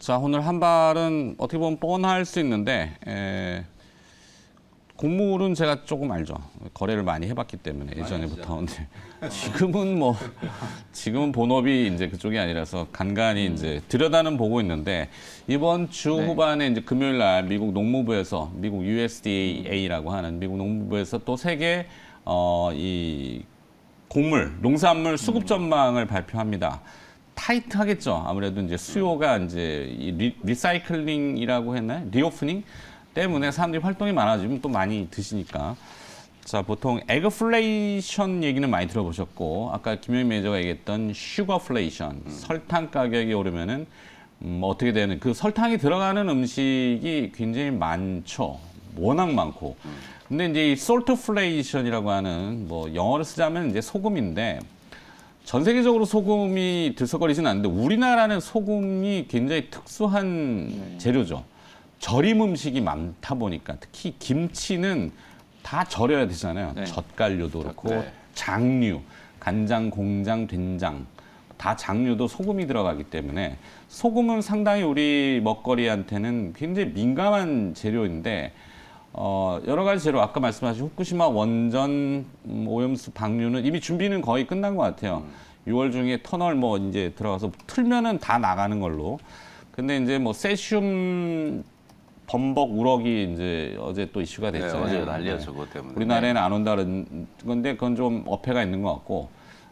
자, 오늘 한 발은 어떻게 보면 뻔할 수 있는데 곡물은 제가 조금 알죠. 거래를 많이 해봤기 때문에 예전에부터. 근데 지금은 본업이 이제 그쪽이 아니라서 간간히 이제 들여다는 보고 있는데 이번 주 후반에 이제 금요일 날 미국 농무부에서 미국 USDA라고 하는 미국 농무부에서 또 세계 이 곡물, 농산물 수급 전망을 발표합니다. 타이트하겠죠. 아무래도 이제 수요가 이제 리사이클링이라고 했나요? 리오프닝 때문에 사람들이 활동이 많아지면 또 많이 드시니까. 자, 보통 에그플레이션 얘기는 많이 들어보셨고, 아까 김영희 매니저가 얘기했던 슈거플레이션, 설탕 가격이 오르면은 어떻게 되는, 그 설탕이 들어가는 음식이 굉장히 많죠. 워낙 많고. 근데 이제 이 솔트플레이션이라고 하는, 뭐 영어를 쓰자면 이제 소금인데, 전 세계적으로 소금이 들썩거리지는 않는데 우리나라는 소금이 굉장히 특수한 재료죠. 절임 음식이 많다 보니까 특히 김치는 다 절여야 되잖아요. 젓갈류도 그렇고 장류, 간장, 공장, 된장 다 장류도 소금이 들어가기 때문에 소금은 상당히 우리 먹거리한테는 굉장히 민감한 재료인데 여러 가지 재료 아까 말씀하신 후쿠시마 원전 오염수 방류는 이미 준비는 거의 끝난 것 같아요. 6월 중에 터널 뭐 이제 들어가서 틀면은 다 나가는 걸로. 근데 이제 뭐 세슘 범벅 우럭이 이제 어제 또 이슈가 됐잖아요. 어제 난리였죠, 그것 때문에. 우리나라에는 안 온다는 건데 그건 좀 어폐가 있는 것 같고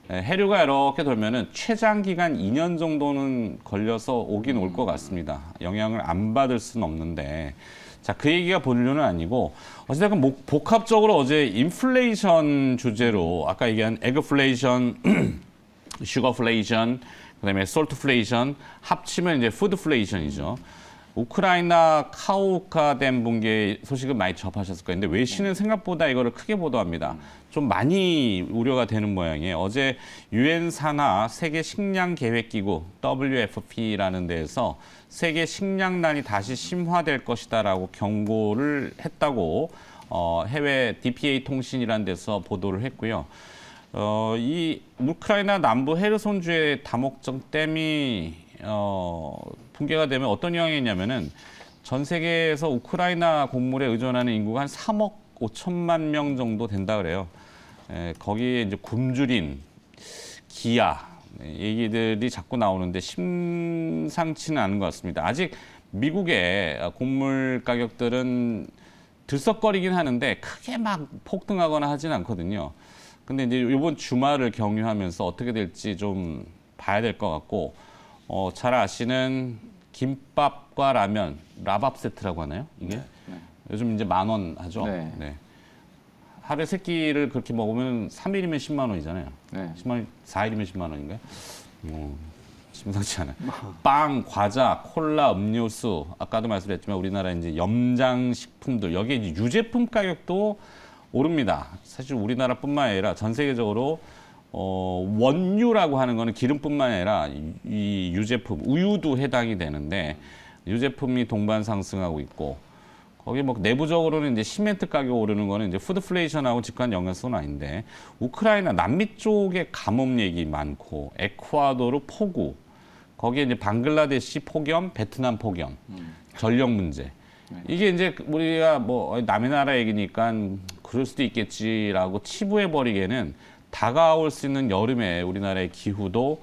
해류가 이렇게 돌면은 최장 기간 2년 정도는 걸려서 오긴 올 것 같습니다. 영향을 안 받을 수는 없는데 자, 그 얘기가 본류는 아니고 어쨌든 복합적으로 어제 인플레이션 주제로 아까 얘기한 에그플레이션, 슈거플레이션, 그다음에 솔트플레이션 합치면 이제 푸드플레이션이죠. 우크라이나 카우카댐 붕괴 소식을 많이 접하셨을 거예요. 근데 외신은 생각보다 이거를 크게 보도합니다. 좀 많이 우려가 되는 모양이에요. 어제 유엔 산하 세계 식량 계획 기구 WFP라는 데에서 세계 식량난이 다시 심화될 것이다라고 경고를 했다고 해외 DPA 통신이라는 데서 보도를 했고요. 이 우크라이나 남부 헤르손주의 다목적 댐이 붕괴가 되면 어떤 영향이 있냐면은 전 세계에서 우크라이나 곡물에 의존하는 인구가 한 3억 5천만 명 정도 된다 그래요. 거기에 이제 굶주린 기아 얘기들이 자꾸 나오는데 심상치는 않은 것 같습니다. 아직 미국의 곡물 가격들은 들썩거리긴 하는데 크게 막 폭등하거나 하진 않거든요. 근데 이제 이번 주말을 경유하면서 어떻게 될지 좀 봐야 될 것 같고, 잘 아시는 김밥과 라면, 라밥 세트라고 하나요? 이게? 요즘 이제 10,000원 하죠? 네. 하루에 3끼를 그렇게 먹으면 3일이면 10만 원이잖아요. 10만 원, 4일이면 10만 원인가요? 심상치 않아요. 빵, 과자, 콜라, 음료수, 아까도 말씀드렸지만 우리나라 이제 염장식품들, 여기에 이제 유제품 가격도 오릅니다. 사실 우리나라뿐만 아니라 전 세계적으로 원유라고 하는 거는 기름뿐만 아니라 이 유제품, 우유도 해당이 되는데 유제품이 동반 상승하고 있고 거기 뭐 내부적으로는 이제 시멘트 가격 오르는 거는 이제 푸드플레이션하고 직관 연관성은 아닌데 우크라이나 남미 쪽에 가뭄 얘기 많고 에콰도르 폭우 거기에 이제 방글라데시 폭염, 베트남 폭염, 전력 문제. 이게 이제 우리가 뭐 남의 나라 얘기니까 그럴 수도 있겠지라고 치부해버리기에는 다가올 수 있는 여름에 우리나라의 기후도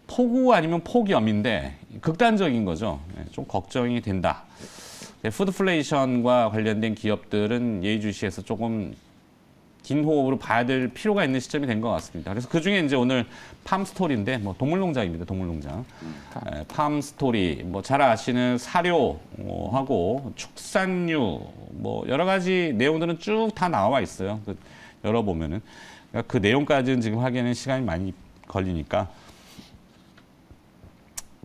폭우 아니면 폭염인데 극단적인 거죠. 좀 걱정이 된다. 푸드플레이션과 관련된 기업들은 예의주시해서 조금 긴 호흡으로 봐야 될 필요가 있는 시점이 된 것 같습니다. 그래서 그중에 이제 오늘 팜스토리인데 뭐 동물농장입니다. 동물농장. 팜스토리 뭐 잘 아시는 사료하고 축산류 뭐 여러 가지 내용들은 쭉 다 나와 있어요. 열어보면은 그러니까 그 내용까지는 지금 하기에는 시간이 많이 걸리니까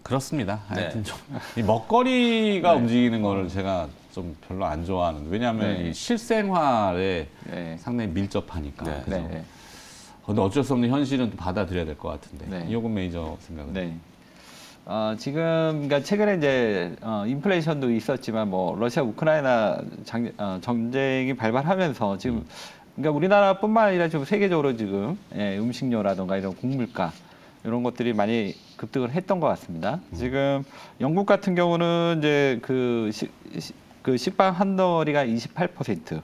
그렇습니다. 하여튼 좀 이 먹거리가 움직이는 거를 제가 좀 별로 안 좋아하는. 왜냐하면 이 실생활에 상당히 밀접하니까. 근데 어쩔 수 없는 현실은 또 받아들여야 될 것 같은데. 이호근 매니저 생각은. 지금 그러니까 최근에 이제 인플레이션도 있었지만 뭐 러시아 우크라이나 전쟁이 발발하면서 지금 그러니까 우리나라뿐만 아니라 좀 세계적으로 지금 음식료라든가 이런 곡물가 이런 것들이 많이 급등을 했던 것 같습니다. 지금 영국 같은 경우는 이제 그 식빵 한 덩어리가 28%,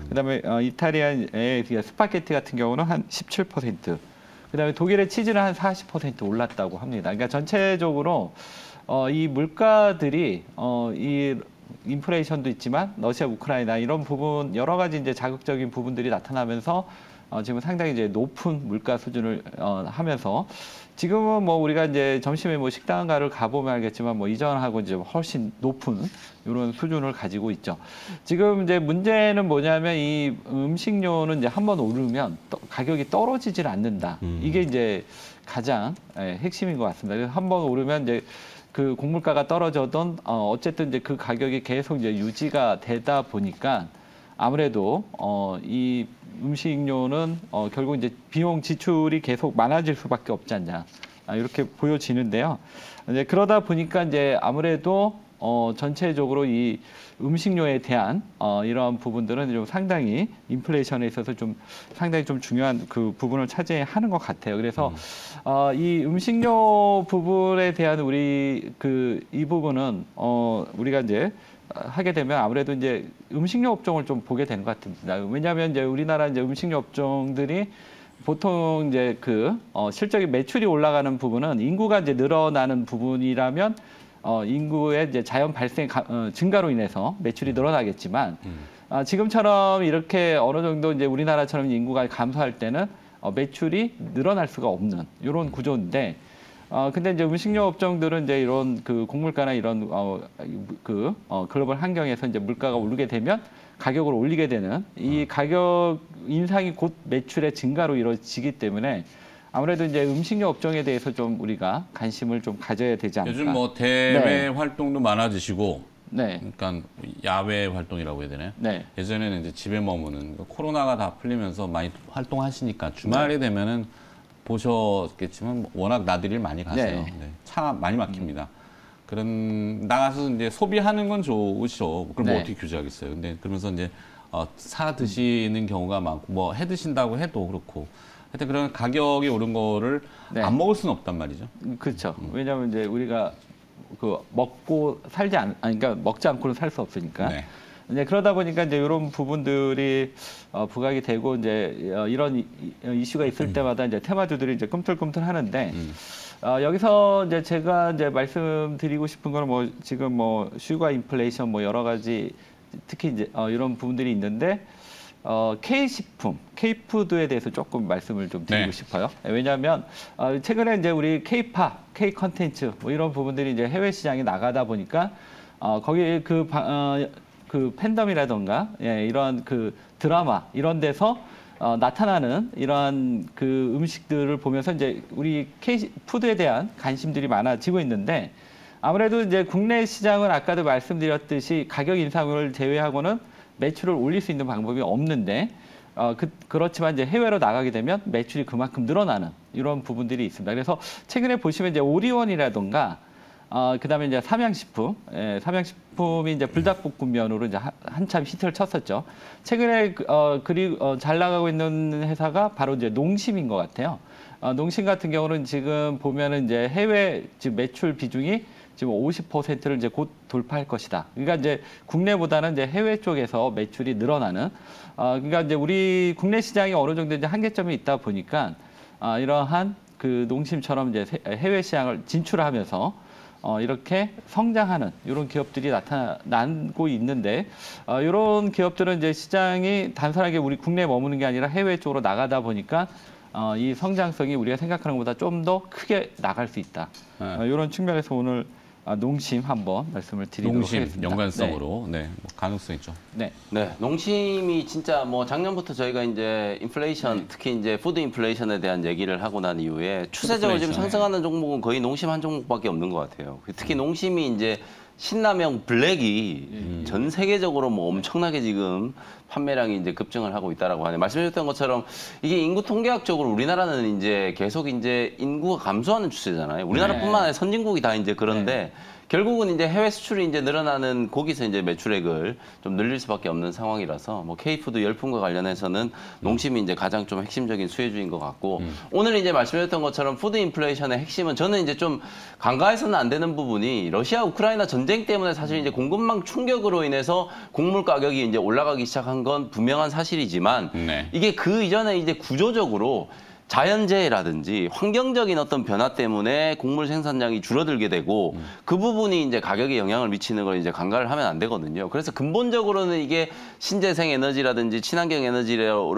그다음에 이탈리아의 스파게티 같은 경우는 한 17%, 그다음에 독일의 치즈는 한 40% 올랐다고 합니다. 그러니까 전체적으로 이 물가들이 이 인플레이션도 있지만 러시아, 우크라이나 이런 부분 여러 가지 이제 자극적인 부분들이 나타나면서 지금 상당히 이제 높은 물가 수준을 하면서 지금은 뭐 우리가 이제 점심에 뭐 식당가를 가보면 알겠지만 뭐 이전하고 이제 훨씬 높은 이런 수준을 가지고 있죠. 지금 이제 문제는 뭐냐면 이 음식료는 이제 한번 오르면 가격이 떨어지질 않는다. 이게 이제 가장 핵심인 것 같습니다. 그래서 한번 오르면 이제 그 곡물가가 떨어져던 어쨌든 이제 그 가격이 계속 이제 유지가 되다 보니까 아무래도 이 음식료는 결국 이제 비용 지출이 계속 많아질 수밖에 없지 않냐 이렇게 보여지는데요. 이제 그러다 보니까 이제 아무래도 전체적으로 이 음식료에 대한 이러한 부분들은 좀 상당히 인플레이션에 있어서 좀 상당히 좀 중요한 그 부분을 차지하는 것 같아요. 그래서 이 음식료 부분에 대한 우리 이 부분은 우리가 이제 하게 되면 아무래도 이제 음식료 업종을 좀 보게 되는 것 같습니다. 왜냐하면 이제 우리나라 이제 음식료 업종들이 보통 이제 실적인 매출이 올라가는 부분은 인구가 이제 늘어나는 부분이라면 인구의 이제 자연 발생 증가로 인해서 매출이 늘어나겠지만 지금처럼 이렇게 어느 정도 이제 우리나라처럼 인구가 감소할 때는 매출이 늘어날 수가 없는 이런 구조인데. 근데 이제 음식료 업종들은 이제 이런 그 곡물가나 이런 글로벌 환경에서 이제 물가가 오르게 되면 가격을 올리게 되는 이 가격 인상이 곧 매출의 증가로 이루어지기 때문에 아무래도 이제 음식료 업종에 대해서 좀 우리가 관심을 좀 가져야 되지 않을까. 요즘 뭐 대외 활동도 많아지시고, 네. 그러니까 야외 활동이라고 해야 되나요? 네. 예전에는 이제 집에 머무는 코로나가 다 풀리면서 많이 활동하시니까 주말이 되면은 보셨겠지만 워낙 나들이를 많이 가세요. 네. 네. 차 많이 막힙니다. 나가서 이제 소비하는 건 좋으시죠. 그럼 뭐 네. 어떻게 규제하겠어요. 근데 그러면서 이제 사 드시는 경우가 많고 뭐 해 드신다고 해도 그렇고 하여튼 그런 가격이 오른 거를 네. 안 먹을 수는 없단 말이죠. 그렇죠. 왜냐하면 이제 우리가 먹고 살지 그러니까 먹지 않고는 살 수 없으니까. 네. 이제 그러다 보니까 이제 이런 부분들이 부각이 되고 이제 이런 이슈가 있을 때마다 이제 테마주들이 이제 꿈틀꿈틀 하는데 여기서 이제 제가 이제 말씀드리고 싶은 거는 뭐 지금 뭐 슈가 인플레이션 뭐 여러 가지 특히 이제 이런 부분들이 있는데 K식품, K푸드에 대해서 조금 말씀을 좀 드리고 네. 싶어요. 왜냐하면 최근에 이제 우리 K팝, K컨텐츠 뭐 이런 부분들이 이제 해외 시장에 나가다 보니까 거기 그 팬덤이라던가 이런 드라마 이런 데서 나타나는 이러한 음식들을 보면서 이제 우리 K푸드에 대한 관심들이 많아지고 있는데 아무래도 이제 국내 시장은 아까도 말씀드렸듯이 가격 인상을 제외하고는 매출을 올릴 수 있는 방법이 없는데 그렇지만 이제 해외로 나가게 되면 매출이 그만큼 늘어나는 이런 부분들이 있습니다. 그래서 최근에 보시면 이제 오리온이라던가 그다음에 이제 삼양식품이 이제 불닭볶음면으로 이제 한참 히트를 쳤었죠. 최근에 그리고 잘 나가고 있는 회사가 바로 이제 농심인 것 같아요. 농심 같은 경우는 지금 보면은 이제 해외 지금 매출 비중이 지금 50%를 이제 곧 돌파할 것이다. 그러니까 이제 국내보다는 이제 해외 쪽에서 매출이 늘어나는. 그러니까 이제 우리 국내 시장이 어느 정도 이제 한계점이 있다 보니까 이러한 농심처럼 이제 해외 시장을 진출하면서 이렇게 성장하는 이런 기업들이 나타나고 있는데 이런 기업들은 이제 시장이 단순하게 우리 국내에 머무는 게 아니라 해외 쪽으로 나가다 보니까 이 성장성이 우리가 생각하는 것보다 좀 더 크게 나갈 수 있다. 이런 측면에서 오늘 농심 한번 말씀을 드리도록 농심 하겠습니다. 연관성으로 뭐 가능성 있죠. 네. 네, 농심이 진짜 뭐 작년부터 저희가 이제 인플레이션, 특히 이제 푸드 인플레이션에 대한 얘기를 하고 난 이후에 추세적으로 지금 상승하는 종목은 거의 농심 한 종목밖에 없는 것 같아요. 특히 농심이 이제 신라면 블랙이 전 세계적으로 뭐 엄청나게 지금 판매량이 이제 급증을 하고 있다라고 하네요. 말씀해주셨던 것처럼 이게 인구 통계학적으로 우리나라는 이제 계속 이제 인구가 감소하는 추세잖아요. 우리나라뿐만 아니라 선진국이 다 이제 그런데 결국은 이제 해외 수출이 이제 늘어나는 거기서 이제 매출액을 좀 늘릴 수밖에 없는 상황이라서 뭐 K푸드 열풍과 관련해서는 농심이 이제 가장 좀 핵심적인 수혜주인 것 같고 오늘 이제 말씀드렸던 것처럼 푸드 인플레이션의 핵심은 저는 이제 좀 간과해서는 안 되는 부분이 러시아 우크라이나 전쟁 때문에 사실 이제 공급망 충격으로 인해서 곡물 가격이 이제 올라가기 시작한 건 분명한 사실이지만 네. 이게 그 이전에 이제 구조적으로 자연재해라든지 환경적인 어떤 변화 때문에 곡물 생산량이 줄어들게 되고 그 부분이 이제 가격에 영향을 미치는 걸 이제 간과를 하면 안 되거든요. 그래서 근본적으로는 이게 신재생 에너지라든지 친환경 에너지로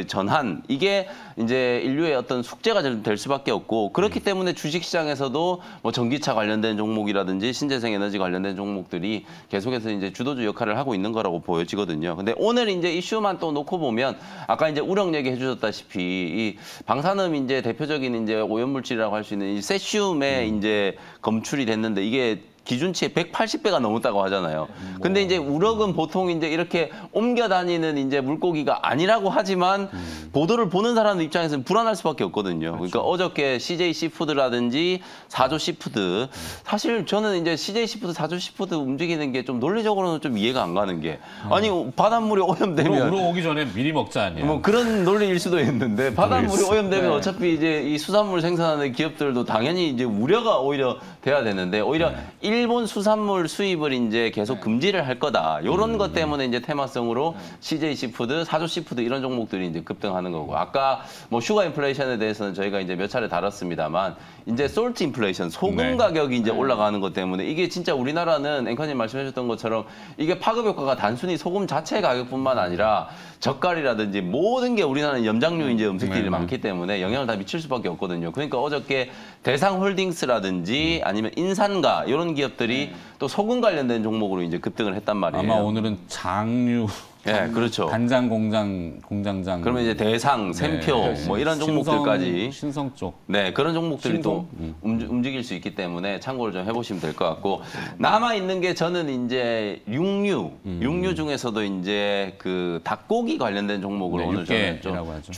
전환 이게 이제 인류의 어떤 숙제가 될 수밖에 없고 그렇기 때문에 주식시장에서도 뭐 전기차 관련된 종목이라든지 신재생 에너지 관련된 종목들이 계속해서 이제 주도주 역할을 하고 있는 거라고 보여지거든요. 근데 오늘 이제 이슈만 또 놓고 보면 아까 이제 우럭 얘기 해주셨다시피 이 방사능 이제 대표적인 이제 오염물질이라고 할 수 있는 이 세슘에 이제 검출이 됐는데 이게 기준치의 180배가 넘었다고 하잖아요. 근데 이제 우럭은 보통 이제 이렇게 옮겨 다니는 이제 물고기가 아니라고 하지만 보도를 보는 사람 입장에서는 불안할 수밖에 없거든요. 그러니까 어저께 CJ 시푸드라든지 사조 시푸드 사실 저는 이제 CJ 시푸드, 사조 시푸드 움직이는 게 좀 논리적으로는 좀 이해가 안 가는 게 아니 바닷물이 오염되면 우럭 오기 전에 미리 먹자 아니야. 뭐 그런 논리일 수도 있는데 바닷물이 오염되면 네. 어차피 이제 이 수산물 생산하는 기업들도 당연히 이제 우려가 오히려 돼야 되는데 오히려 일본 수산물 수입을 이제 계속 금지를 할 거다. 이런 것 때문에 이제 테마성으로 CJ 시푸드, 사조 시푸드 이런 종목들이 이제 급등하는 거고 아까 뭐 슈가 인플레이션에 대해서는 저희가 이제 몇 차례 다뤘습니다만 이제 솔트 인플레이션 소금 네. 가격이 이제 올라가는 것 때문에 이게 진짜 우리나라는 앵커님 말씀하셨던 것처럼 이게 파급 효과가 단순히 소금 자체 가격뿐만 아니라 젓갈이라든지 모든 게 우리나라는 염장류 이제 음식들이 많기 때문에 영향을 다 미칠 수밖에 없거든요. 그러니까 어저께 대상홀딩스라든지 아니면 인산가 이런 기업들이 또 소금 관련된 종목으로 이제 급등을 했단 말이에요. 아마 오늘은 장류, 예, 그렇죠. 간장 공장장. 그러면 이제 대상, 샘표 뭐 이런 종목들까지 신성 쪽. 네, 그런 종목들이 또 신성? 움직일 수 있기 때문에 참고를 좀 해보시면 될 것 같고 남아 있는 게 저는 이제 육류 중에서도 이제 그 닭고기 관련된 종목을 네, 오늘 저는 좀 육개라고 하죠.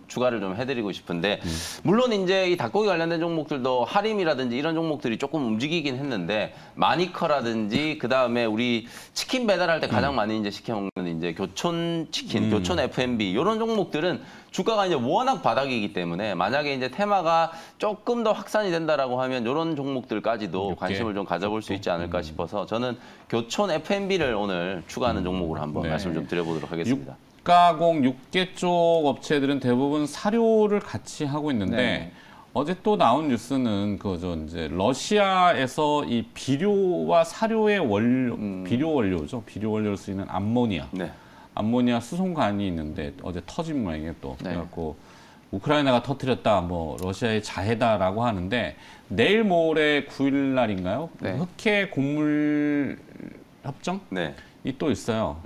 추가를 좀 해드리고 싶은데 물론 이제 이 닭고기 관련된 종목들도 하림이라든지 이런 종목들이 조금 움직이긴 했는데 마니커라든지 그 다음에 우리 치킨 배달할 때 가장 많이 이제 시켜 먹는 이제 교촌 치킨, 교촌 F&B 이런 종목들은 주가가 이제 워낙 바닥이기 때문에 만약에 이제 테마가 조금 더 확산이 된다라고 하면 이런 종목들까지도 관심을 좀 가져볼 수 있지 않을까 싶어서 저는 교촌 F&B를 오늘 추가하는 종목으로 한번 네. 말씀을 좀 드려보도록 하겠습니다. 육가공, 육계 쪽 업체들은 대부분 사료를 같이 하고 있는데 네. 어제 또 나온 뉴스는 그저 이제 러시아에서 이 비료와 사료의 비료 원료죠. 비료 원료로 쓰이는 암모니아. 네. 암모니아 수송관이 있는데 어제 터진 모양이에요 또. 네. 그래갖고 우크라이나가 터뜨렸다, 뭐 러시아의 자해다라고 하는데 내일 모레 9일 날인가요? 네. 흑해 곡물 협정이 네. 또 있어요.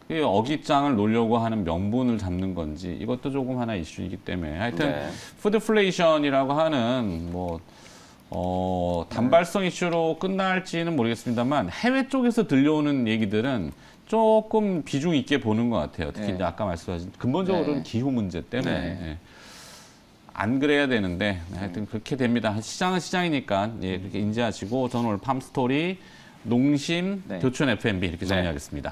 그 어깃장을 놓으려고 하는 명분을 잡는 건지 이것도 조금 하나 이슈이기 때문에 하여튼 네. 푸드플레이션이라고 하는 뭐 단발성 이슈로 끝날지는 모르겠습니다만 해외 쪽에서 들려오는 얘기들은 조금 비중 있게 보는 것 같아요. 특히 네. 이제 아까 말씀하신 근본적으로는 네. 기후 문제 때문에 네. 예. 안 그래야 되는데 하여튼 그렇게 됩니다. 시장은 시장이니까 예, 그렇게 인지하시고 저는 오늘 팜스토리, 농심, 네. 교촌 F&B 이렇게 정리하겠습니다.